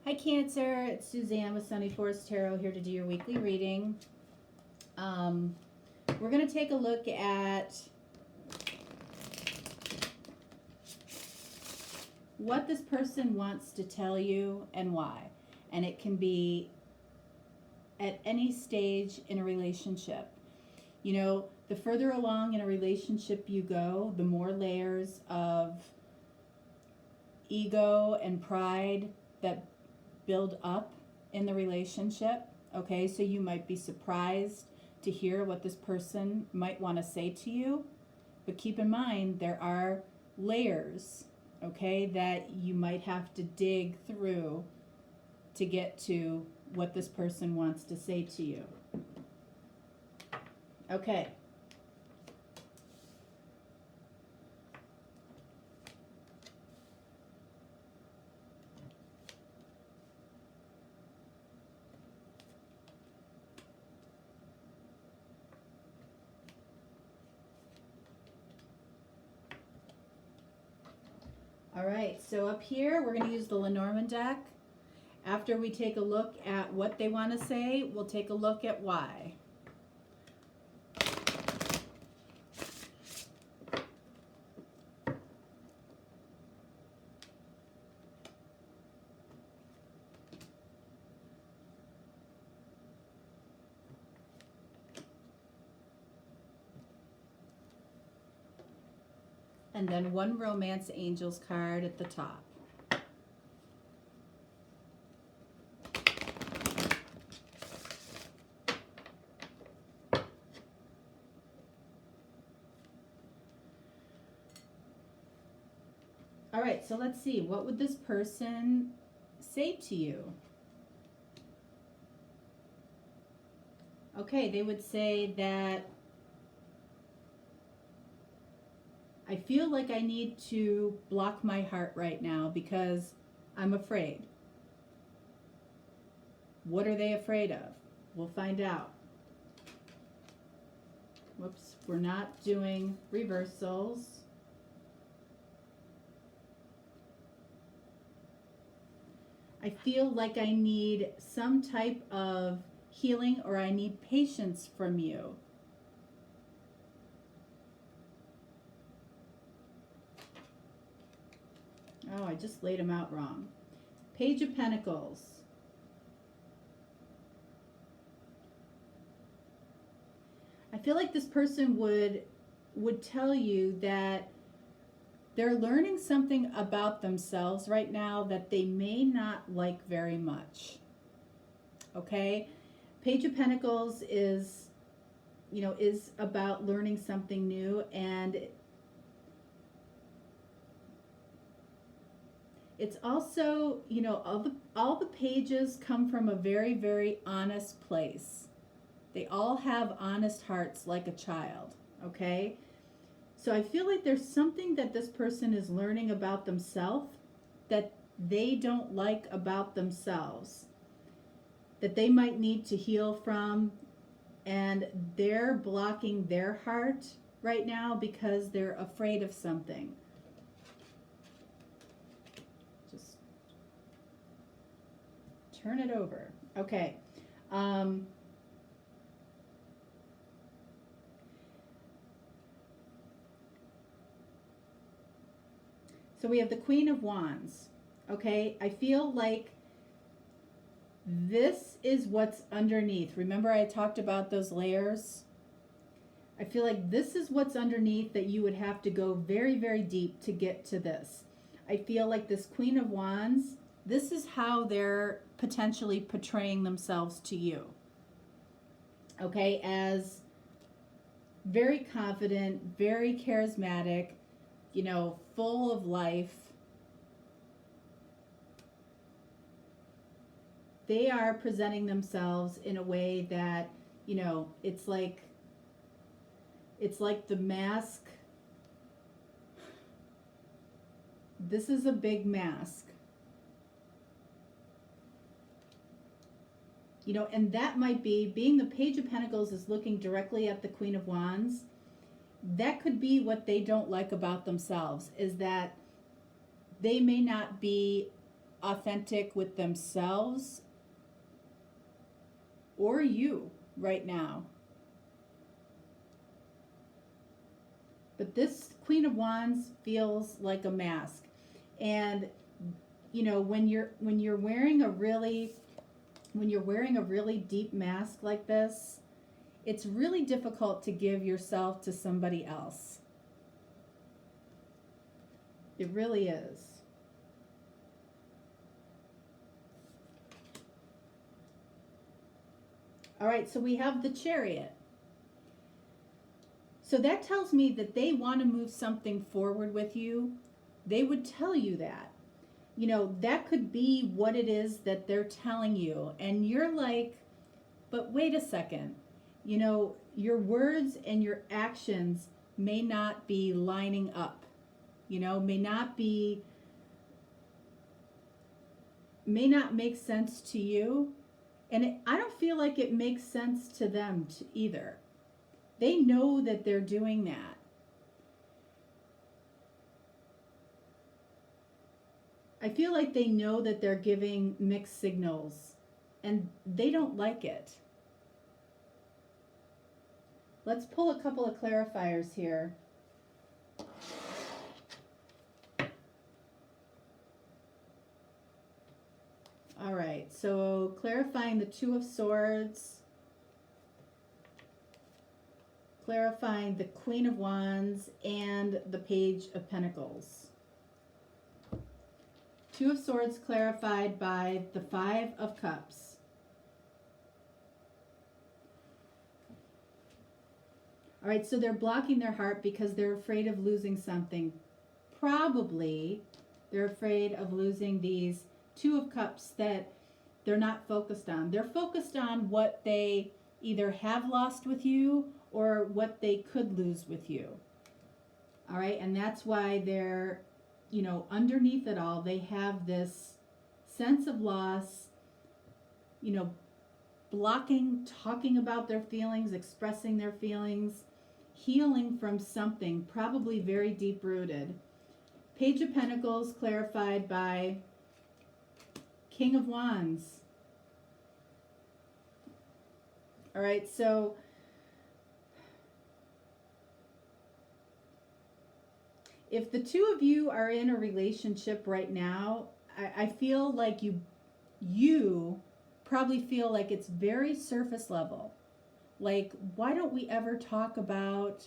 Hi Cancer, it's Suzanne with Sunny Forest Tarot here to do your weekly reading. We're going to take a look at what this person wants to tell you and why. And it can be at any stage in a relationship. You know, the further along in a relationship you go, the more layers of ego and pride that build up in the relationship. Okay, so you might be surprised to hear what this person might want to say to you, but keep in mind there are layers, okay, that you might have to dig through to get to what this person wants to say to you. Okay. All right, so up here, we're going to use the Lenormand deck. After we take a look at what they want to say, we'll take a look at why. And then one Romance Angels card at the top. All right, so let's see. What would this person say to you? Okay, they would say that I feel like I need to block my heart right now because I'm afraid. What are they afraid of? We'll find out. Whoops, we're not doing reversals. I feel like I need some type of healing or I need patience from you. Oh, I just laid them out wrong. Page of Pentacles. I feel like this person would tell you that they're learning something about themselves right now that they may not like very much. Okay? Page of Pentacles is, you know, is about learning something new, and it's also, you know, all the pages come from a very, very honest place. They all have honest hearts like a child, okay? So I feel like there's something that this person is learning about themselves that they don't like about themselves, that they might need to heal from, and they're blocking their heart right now because they're afraid of something. Just turn it over. Okay. So we have the Queen of Wands. Okay, I feel like this is what's underneath. Remember I talked about those layers? I feel like this is what's underneath that you would have to go very, very deep to get to this. I feel like this Queen of Wands, this is how they're potentially portraying themselves to you. Okay, as very confident, very charismatic, you know, full of life. They are presenting themselves in a way that, you know, it's like the mask. This is a big mask. You know, and that might be, being the Page of Pentacles is looking directly at the Queen of Wands. That could be what they don't like about themselves, is that they may not be authentic with themselves or you right now. But this Queen of Wands feels like a mask. And you know, when you're wearing a really deep mask like this, it's really difficult to give yourself to somebody else. It really is. All right, so we have the Chariot. So that tells me that they want to move something forward with you. They would tell you that. You know, that could be what it is that they're telling you. And you're like, but wait a second. You know, your words and your actions may not be lining up. You know, may not make sense to you. And I don't feel like it makes sense to them either. They know that they're doing that. I feel like they know that they're giving mixed signals and they don't like it. Let's pull a couple of clarifiers here. All right, so clarifying the Two of Swords, clarifying the Queen of Wands, and the Page of Pentacles. Two of Swords clarified by the Five of Cups. All right, so they're blocking their heart because they're afraid of losing something. Probably they're afraid of losing these Two of Cups that they're not focused on. They're focused on what they either have lost with you or what they could lose with you. All right, and that's why they're, you know, underneath it all, they have this sense of loss, you know, blocking, talking about their feelings, expressing their feelings, healing from something probably very deep rooted. Page of Pentacles clarified by King of Wands. All right, so if the two of you are in a relationship right now, I feel like you probably feel like it's very surface level. Like, why don't we ever talk about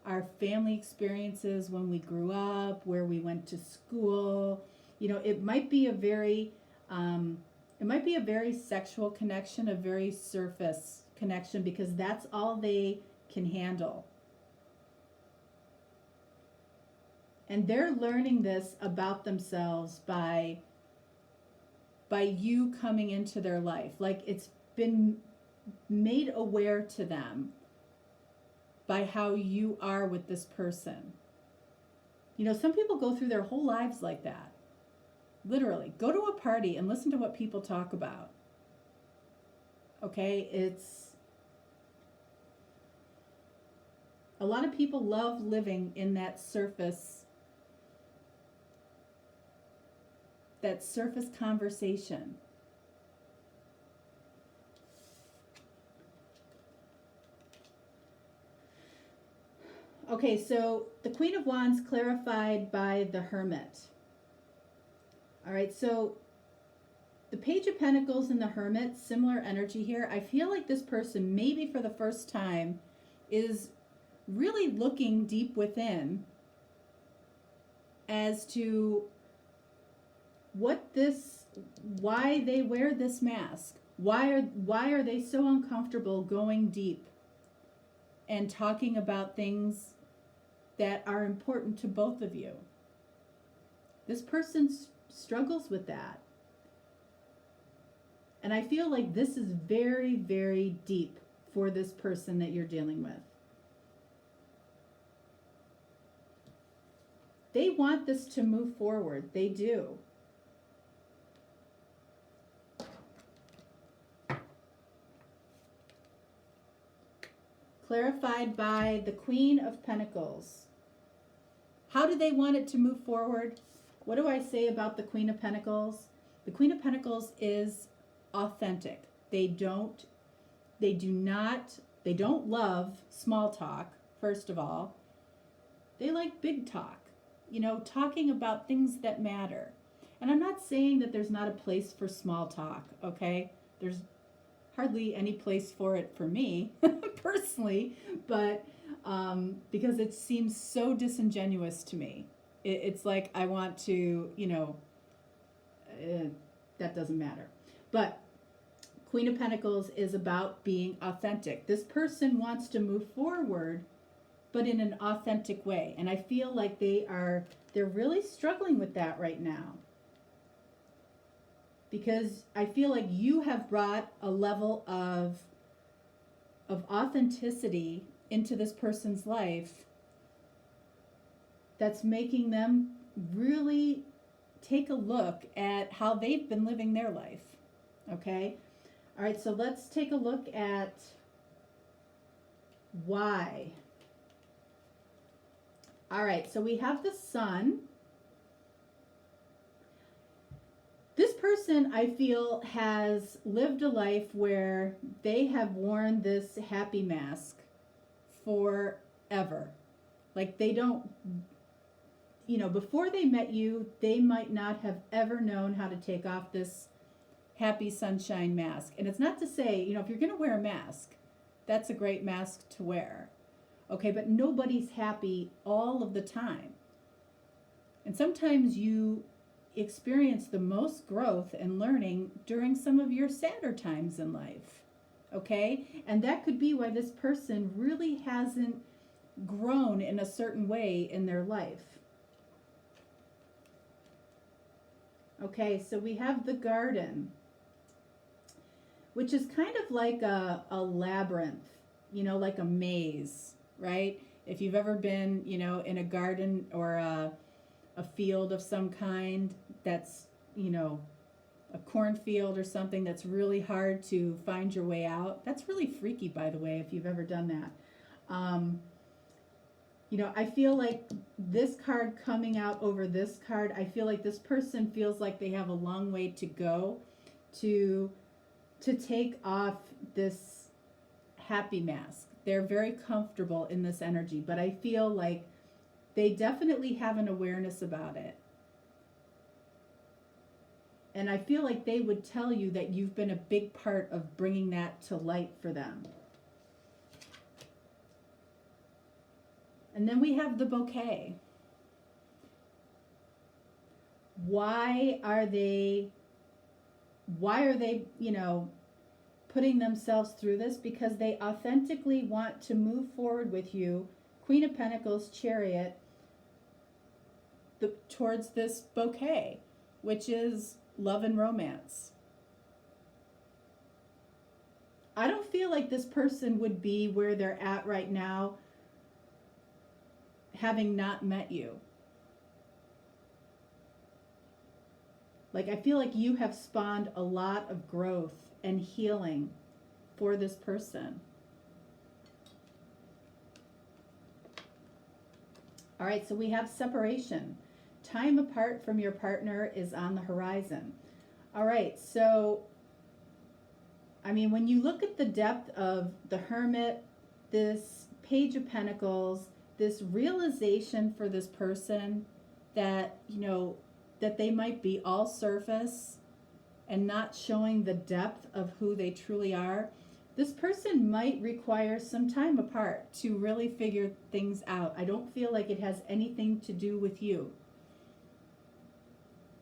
our family experiences when we grew up, where we went to school? You know, it might be a very sexual connection, a very surface connection, because that's all they can handle. And they're learning this about themselves by you coming into their life. Like, it's been made aware to them by how you are with this person. You know, some people go through their whole lives like that. Literally, go to a party and listen to what people talk about. Okay, it's a lot of people love living in that surface conversation. Okay, so the Queen of Wands clarified by the Hermit. All right, so the Page of Pentacles and the Hermit, similar energy here. I feel like this person, maybe for the first time, is really looking deep within as to why they wear this mask. Why are they so uncomfortable going deep and talking about things that are important to both of you? This person struggles with that. And I feel like this is very, very deep for this person that you're dealing with. They want this to move forward. They do. Clarified by the Queen of Pentacles. How do they want it to move forward? What do I say about the Queen of Pentacles? The Queen of Pentacles is authentic. They don't love small talk, first of all. They like big talk, talking about things that matter. And I'm not saying that there's not a place for small talk, okay? There's hardly any place for it for me, personally, but because it seems so disingenuous to me. It's like I want to, that doesn't matter. But Queen of Pentacles is about being authentic. This person wants to move forward, but in an authentic way. And I feel like they're really struggling with that right now. Because I feel like you have brought a level of authenticity into this person's life that's making them really take a look at how they've been living their life. Okay? All right, so let's take a look at why. All right, so we have the Sun. This person, I feel, has lived a life where they have worn this happy mask forever. Like they don't, before they met you, they might not have ever known how to take off this happy sunshine mask. And it's not to say, if you're going to wear a mask, that's a great mask to wear. Okay, but nobody's happy all of the time. And sometimes you experience the most growth and learning during some of your sadder times in life. Okay? And that could be why this person really hasn't grown in a certain way in their life. Okay, so we have the Garden, which is kind of like a labyrinth, like a maze, right? If you've ever been, in a garden or a field of some kind that's, a cornfield or something that's really hard to find your way out. That's really freaky, by the way, if you've ever done that. I feel like this card coming out over this card, I feel like this person feels like they have a long way to go to take off this happy mask. They're very comfortable in this energy, but I feel like they definitely have an awareness about it. And I feel like they would tell you that you've been a big part of bringing that to light for them. And then we have the Bouquet. Why are they, putting themselves through this? Because they authentically want to move forward with you, Queen of Pentacles, Chariot, towards this bouquet, which is love and romance. I don't feel like this person would be where they're at right now having not met you. Like, I feel like you have spawned a lot of growth and healing for this person. All right, so we have separation. Time apart from your partner is on the horizon. All right, so, when you look at the depth of the Hermit, this Page of Pentacles, this realization for this person that, that they might be all surface and not showing the depth of who they truly are, this person might require some time apart to really figure things out. I don't feel like it has anything to do with you,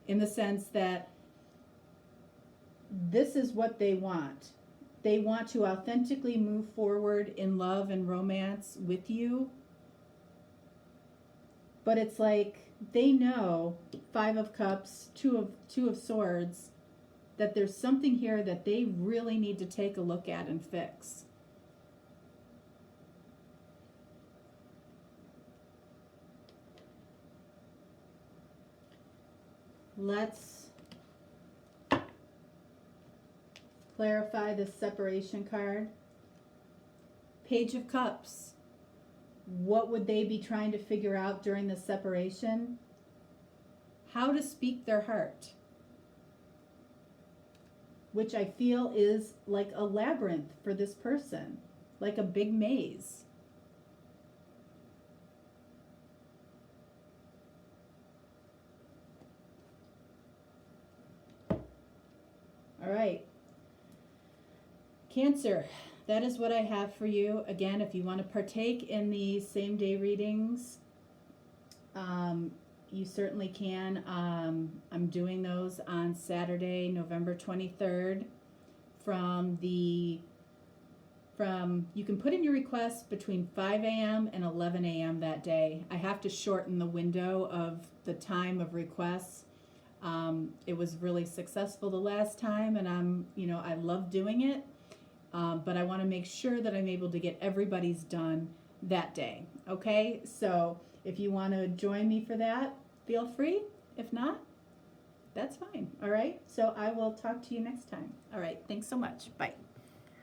in the sense that this is what they want. They want to authentically move forward in love and romance with you. But it's like they know, Five of Cups, Two of Swords, that there's something here that they really need to take a look at and fix. Let's clarify the separation card. Page of Cups. What would they be trying to figure out during the separation? How to speak their heart. which I feel is like a labyrinth for this person, like a big maze. All right. Cancer, that is what I have for you. Again, if you want to partake in the same day readings, you certainly can. I'm doing those on Saturday, November 23rd you can put in your requests between 5 a.m. and 11 a.m. that day. I have to shorten the window of the time of requests. It was really successful the last time, and I love doing it. But I want to make sure that I'm able to get everybody's done that day. Okay, so if you want to join me for that, feel free. If not, that's fine. All right, so I will talk to you next time. All right, thanks so much. Bye.